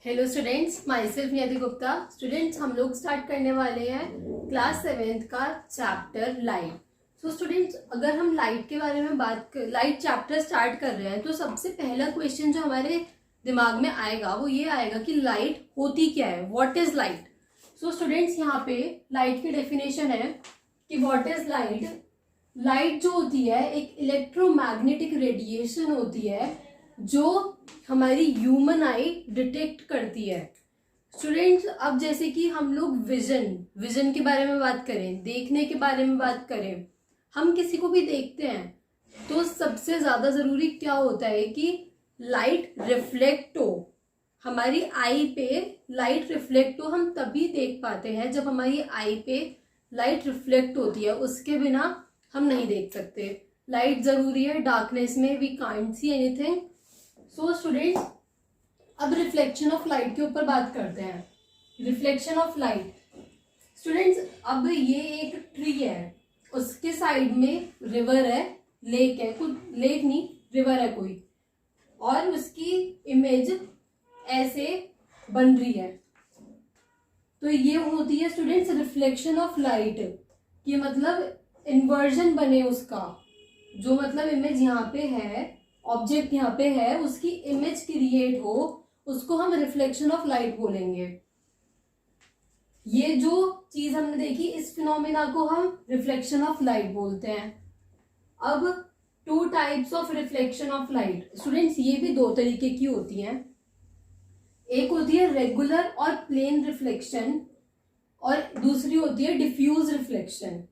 Hello students, my self नियति Gupta. Students, हम लोग स्टार्ट करने वाले हैं क्लास 7th का चैप्टर लाइट। सो स्टूडेंट्स, अगर हम लाइट के बारे में लाइट चैप्टर स्टार्ट कर रहे हैं तो सबसे पहला क्वेश्चन जो हमारे दिमाग में आएगा वो ये आएगा कि लाइट होती क्या है, what is light. So students, यहाँ पे लाइट की डेफिनेशन है कि व्हाट इज लाइट। लाइट जो होती है एक इलेक्ट्रोमैग्नेटिक रेडिएशन होती है जो हमारी ह्यूमन आई डिटेक्ट करती है। स्टूडेंट्स, अब जैसे कि हम लोग विजन के बारे में बात करें, देखने के बारे में बात करें, हम किसी को भी देखते हैं तो सबसे ज्यादा जरूरी क्या होता है कि लाइट रिफ्लेक्ट हो, हमारी आई पे लाइट रिफ्लेक्ट हो। हम तभी देख पाते हैं जब हमारी आई पे लाइट रिफ्लेक्ट होती है, उसके बिना हम नहीं देख सकते। लाइट जरूरी है, डार्कनेस में we can't see anything. So students, अब रिफ्लेक्शन ऑफ लाइट के ऊपर बात करते हैं। रिफ्लेक्शन ऑफ लाइट स्टूडेंट्स, अब ये एक ट्री है, उसके साइड में रिवर है, लेक है, कुछ लेक नहीं रिवर है कोई, और उसकी इमेज ऐसे बन रही है। तो ये होती है स्टूडेंट्स रिफ्लेक्शन ऑफ लाइट, कि मतलब इन्वर्जन बने उसका, जो मतलब इमेज यहाँ पे है, ऑब्जेक्ट यहाँ पे है, उसकी इमेज क्रिएट हो, उसको हम रिफ्लेक्शन ऑफ लाइट बोलेंगे। ये जो चीज हमने देखी, इस फिनोमेना को हम रिफ्लेक्शन ऑफ लाइट बोलते हैं। अब two types of reflection of light students, ये भी दो तरीके की होती हैं। एक होती है रेगुलर और प्लेन रिफ्लेक्शन, और दूसरी होती है diffuse reflection.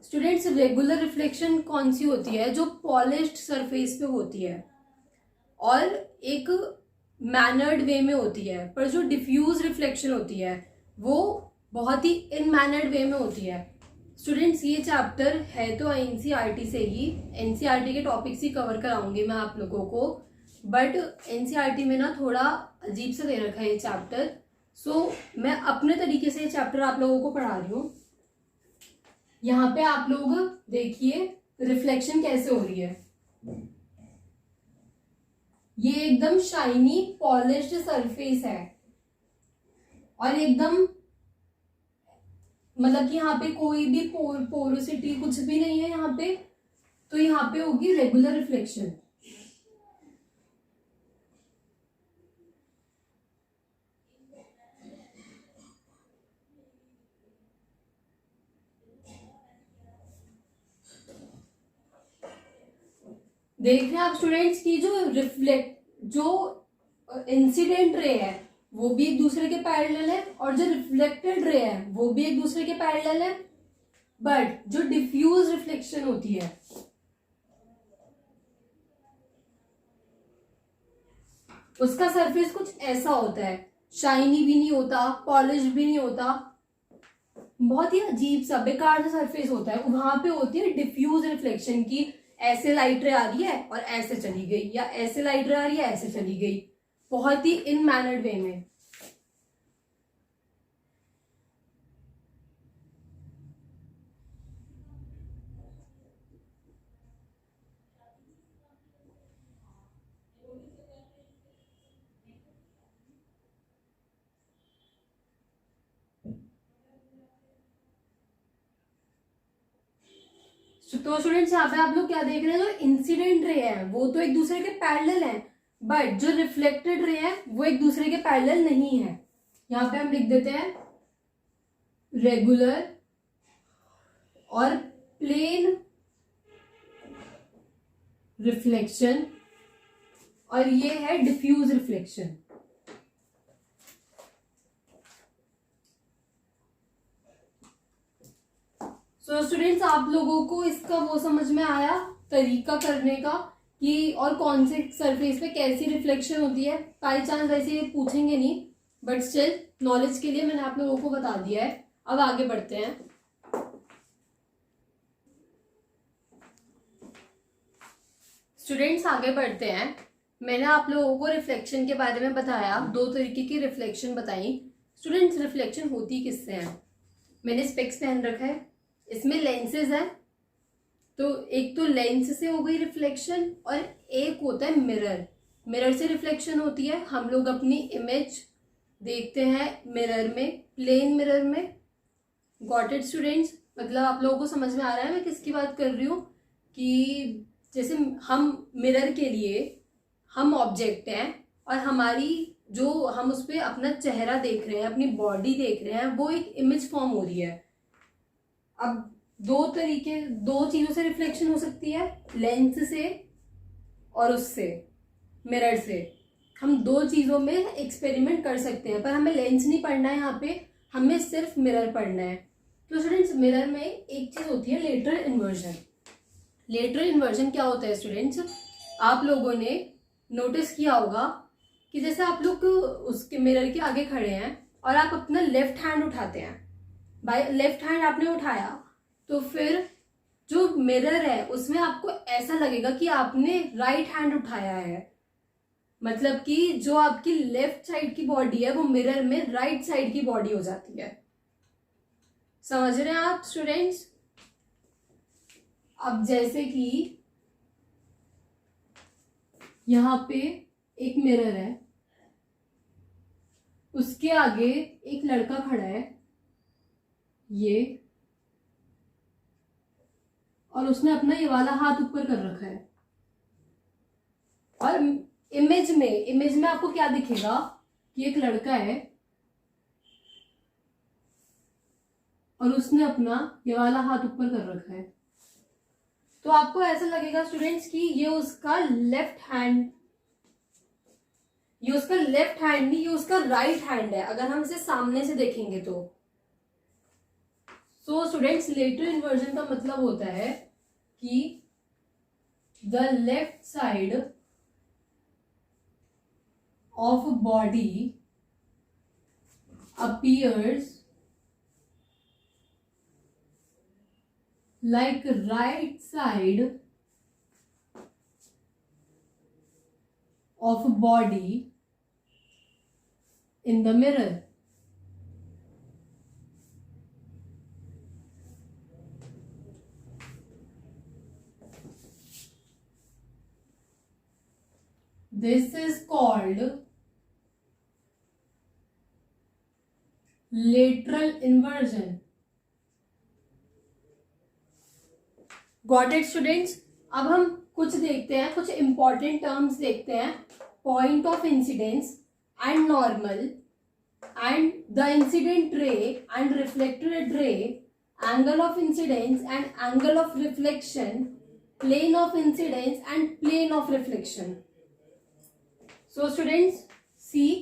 Students, regular reflection कौन सी होती है? जो पॉलिश्ड सरफेस पे होती है और एक मैनर्ड वे में होती है। पर जो डिफ्यूज रिफ्लेक्शन होती है वो बहुत ही इनमैनर्ड वे में होती है। स्टूडेंट्स, ये चैप्टर है तो एनसीईआरटी से ही, एनसीईआरटी के टॉपिक्स ही कवर कराऊंगी मैं आप लोगों को, बट एनसीईआरटी में ना थोड़ा अजीब से दे रखा है ये चैप्टर। सो मैं अपने तरीके से ये चैप्टर आप लोगों को पढ़ा रही हूँ। यहाँ पे आप लोग देखिए रिफ्लेक्शन कैसे हो रही है। ये एकदम शाइनी पॉलिश्ड सरफेस है और एकदम मतलब कि यहाँ पे कोई भी पोरोसिटी कुछ भी नहीं है यहाँ पे, तो यहाँ पे होगी रेगुलर रिफ्लेक्शन। देख रहे हैं आप स्टूडेंट्स की जो इंसिडेंट रे है वो भी एक दूसरे के पैरेलल है, और जो रिफ्लेक्टेड रे है वो भी एक दूसरे के पैरेलल है। बट जो डिफ्यूज रिफ्लेक्शन होती है उसका सरफेस कुछ ऐसा होता है, शाइनी भी नहीं होता, पॉलिश भी नहीं होता, बहुत ही अजीब सा बेकार सा सरफेस होता है। वहां पे होती है डिफ्यूज रिफ्लेक्शन की, ऐसे लाइट रे आ रही है और ऐसे चली गई, या ऐसे लाइट रे आ रही है ऐसे चली गई, बहुत ही इनमैनर्ड वे में। तो स्टूडेंट्स, यहाँ पे आप लोग क्या देख रहे हैं? जो इंसिडेंट रे है वो तो एक दूसरे के पैरेलल है, बट जो रिफ्लेक्टेड रे है वो एक दूसरे के पैरेलल नहीं है। यहाँ पे हम लिख देते हैं रेगुलर और प्लेन रिफ्लेक्शन, और ये है डिफ्यूज रिफ्लेक्शन। सो स्टूडेंट्स, आप लोगों को इसका वो समझ में आया तरीका करने का कि और कौन से सरफेस पे कैसी रिफ्लेक्शन होती है। बाई चांस वैसे पूछेंगे नहीं, बट स्टिल नॉलेज के लिए मैंने आप लोगों को बता दिया है। अब आगे बढ़ते हैं। स्टूडेंट्स, आगे बढ़ते हैं। मैंने आप लोगों को रिफ्लेक्शन के बारे में बताया, दो तरीके की रिफ्लेक्शन बताई। स्टूडेंट्स, रिफ्लेक्शन होती किससे है? मैंने स्पेक्स पहन रखा है, इसमें लेंसेज है, तो एक तो लेंस से हो गई रिफ्लेक्शन, और एक होता है मिरर। मिरर से रिफ्लेक्शन होती है, हम लोग अपनी इमेज देखते हैं मिरर में, प्लेन मिरर में। Got it students? मतलब आप लोगों को समझ में आ रहा है मैं किसकी बात कर रही हूँ? कि जैसे हम मिरर के लिए हम ऑब्जेक्ट हैं और हमारी जो हम उस पर अपना चेहरा देख रहे हैं, अपनी बॉडी देख रहे हैं, वो एक इमेज फॉर्म हो रही है। अब दो चीज़ों से रिफ्लेक्शन हो सकती है, लेंस से और उससे, मिरर से। हम दो चीज़ों में एक्सपेरिमेंट कर सकते हैं, पर हमें लेंस नहीं पढ़ना है यहाँ पे, हमें सिर्फ मिरर पढ़ना है। तो स्टूडेंट्स, मिरर में एक चीज़ होती है लेटरल इन्वर्जन। लेटरल इन्वर्जन क्या होता है स्टूडेंट्स? आप लोगों ने नोटिस किया होगा कि जैसे आप लोग उसके मिरर के आगे खड़े हैं और आप अपना लेफ्ट हैंड उठाते हैं, बाय लेफ्ट हैंड आपने उठाया, तो फिर जो मिरर है उसमें आपको ऐसा लगेगा कि आपने राइट हैंड उठाया है। मतलब कि जो आपकी लेफ्ट साइड की बॉडी है वो मिरर में राइट साइड की बॉडी हो जाती है। समझ रहे हैं आप स्टूडेंट्स? अब जैसे कि यहाँ पे एक मिरर है, उसके आगे एक लड़का खड़ा है ये, और उसने अपना ये वाला हाथ ऊपर कर रखा है। और इमेज में आपको क्या दिखेगा कि एक लड़का है और उसने अपना ये वाला हाथ ऊपर कर रखा है। तो आपको ऐसा लगेगा स्टूडेंट्स कि ये उसका लेफ्ट हैंड नहीं, ये उसका राइट हैंड है, अगर हम इसे सामने से देखेंगे तो। सो स्टूडेंट्स, लेटरल इन्वर्जन का मतलब होता है कि the left side of a body appears like right side of a body in the mirror. This is called lateral inversion. Got it students? अब हम कुछ देखते हैं, कुछ इंपॉर्टेंट टर्म्स देखते हैं। Point of incidence and normal and the incident ray and reflected ray, angle of incidence and angle of reflection, plane of incidence and plane of reflection. So students, see,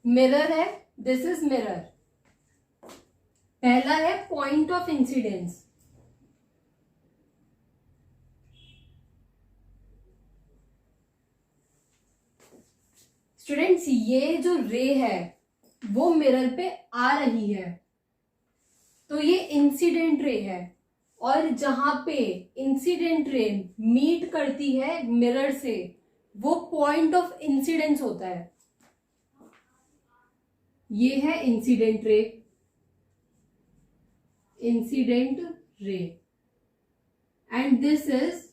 mirror है, this is mirror. पहला है point of incidence. Students, ये जो रे है वो mirror पे आ रही है, तो ये इंसिडेंट रे है। और जहां पे इंसिडेंट रे मीट करती है मिरर से, वो पॉइंट ऑफ इंसिडेंस होता है। ये है incident ray, and this is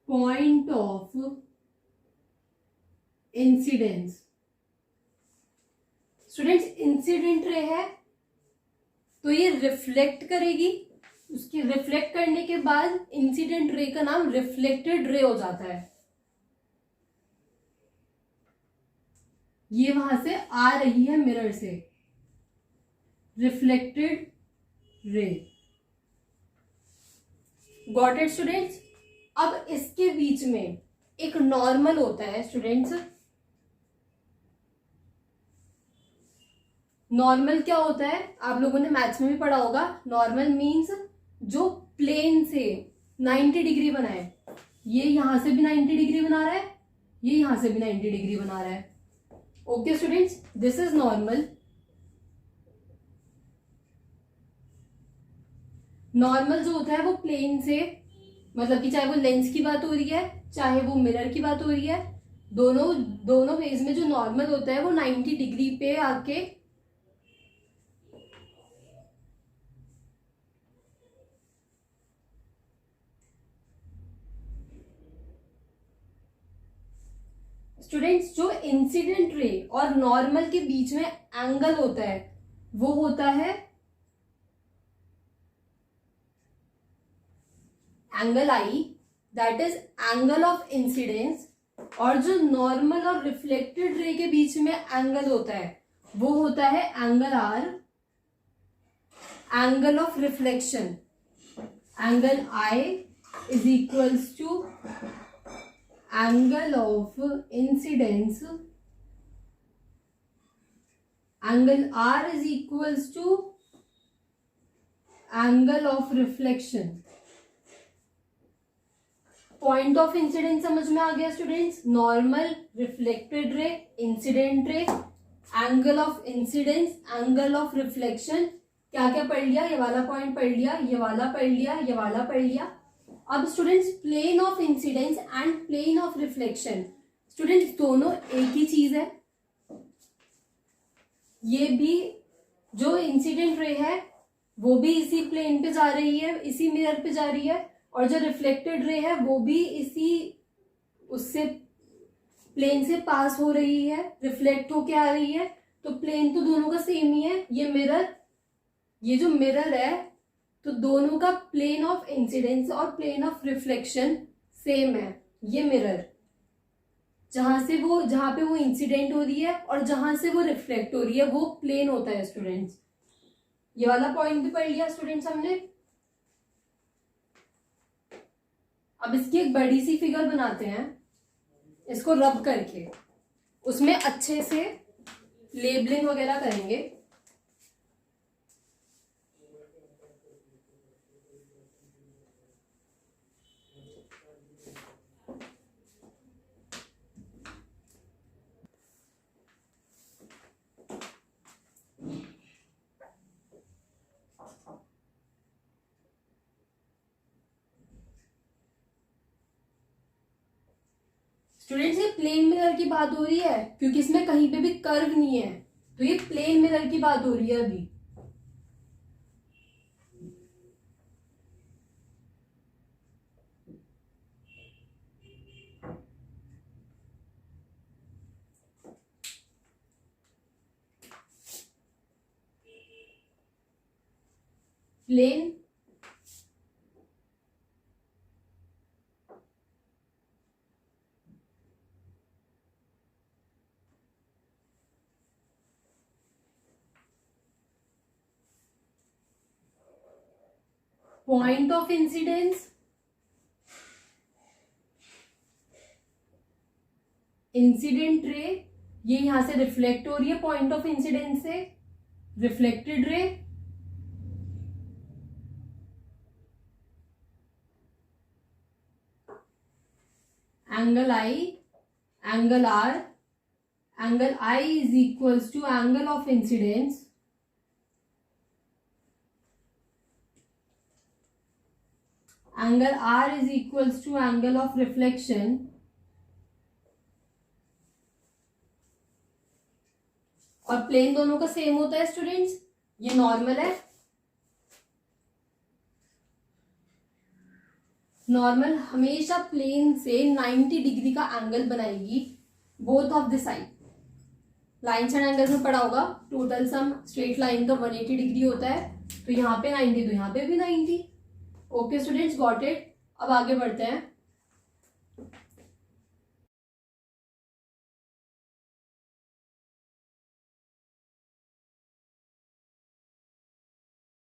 point of incidence. Students, incident ray है तो ये रिफ्लेक्ट करेगी, उसकी रिफ्लेक्ट करने के बाद इंसिडेंट रे का नाम रिफ्लेक्टेड रे हो जाता है। ये वहां से आ रही है मिरर से, रिफ्लेक्टेड रे। Got it students? अब इसके बीच में एक नॉर्मल होता है स्टूडेंट्स। नॉर्मल क्या होता है? आप लोगों ने मैथ्स में भी पढ़ा होगा। नॉर्मल मीन्स जो प्लेन से 90 डिग्री बनाए। ये यहां से भी 90 डिग्री बना रहा है, ये यहां से भी 90 डिग्री बना रहा है। Okay students, this is normal. Normal जो होता है वो प्लेन से, मतलब कि चाहे वो लेंस की बात हो रही है चाहे वो मिरर की बात हो रही है, दोनों वेज में जो नॉर्मल होता है वो 90 डिग्री पे आके स्टूडेंट्स जो इंसिडेंट रे और नॉर्मल के बीच में एंगल होता है वो होता है angle I, that is angle of incidence. और जो नॉर्मल और रिफ्लेक्टेड रे के बीच में एंगल होता है वो होता है angle R, angle of reflection. Angle I is equals to angle of incidence, angle R is equals to angle of reflection. Point of incidence समझ में आ गया students? Normal, reflected ray, incident ray, angle of incidence, angle of reflection. क्या क्या पढ़ लिया? ये वाला पॉइंट पढ़ लिया, ये वाला पढ़ लिया, ये वाला पढ़ लिया। अब students plane of incidence and plane of reflection, students दोनों एक ही चीज है। ये भी जो इंसिडेंट रे है वो भी इसी प्लेन पे जा रही है, इसी मिरर पे जा रही है, और जो रिफ्लेक्टेड रे है वो भी इसी उससे प्लेन से पास हो रही है, रिफ्लेक्ट होके आ रही है। तो प्लेन तो दोनों का सेम ही है। ये मिरर, ये जो मिरर है तो दोनों का प्लेन ऑफ इंसिडेंस और प्लेन ऑफ रिफ्लेक्शन सेम है। ये मिरर जहां पे वो इंसिडेंट हो रही है और जहां से वो रिफ्लेक्ट हो रही है वो प्लेन होता है स्टूडेंट्स। ये वाला पॉइंट भी पढ़ लिया स्टूडेंट्स हमने। अब इसकी एक बड़ी सी फिगर बनाते हैं इसको रब करके, उसमें अच्छे से लेबलिंग वगैरह करेंगे। स्टूडेंट्स ये प्लेन मिरर की बात हो रही है क्योंकि इसमें कहीं पे भी कर्व नहीं है, तो ये प्लेन मिरर की बात हो रही है अभी। Plane point of incidence, incident ray ये यहां से रिफ्लेक्ट हो रही है पॉइंट ऑफ इंसिडेंस से, reflected ray, angle I, angle R, angle I is equals to angle of incidence, angle R is equals to angle of reflection. और plane दोनों का सेम होता है स्टूडेंट्स। ये नॉर्मल है, नॉर्मल हमेशा प्लेन से 90 डिग्री का एंगल बनाएगी both of the side. Lines and angles में पढ़ा होगा, टोटल सम स्ट्रेट लाइन का 180 डिग्री होता है, तो यहाँ पे 90 तो यहाँ पे भी 90। Okay students, got it. अब आगे बढ़ते हैं।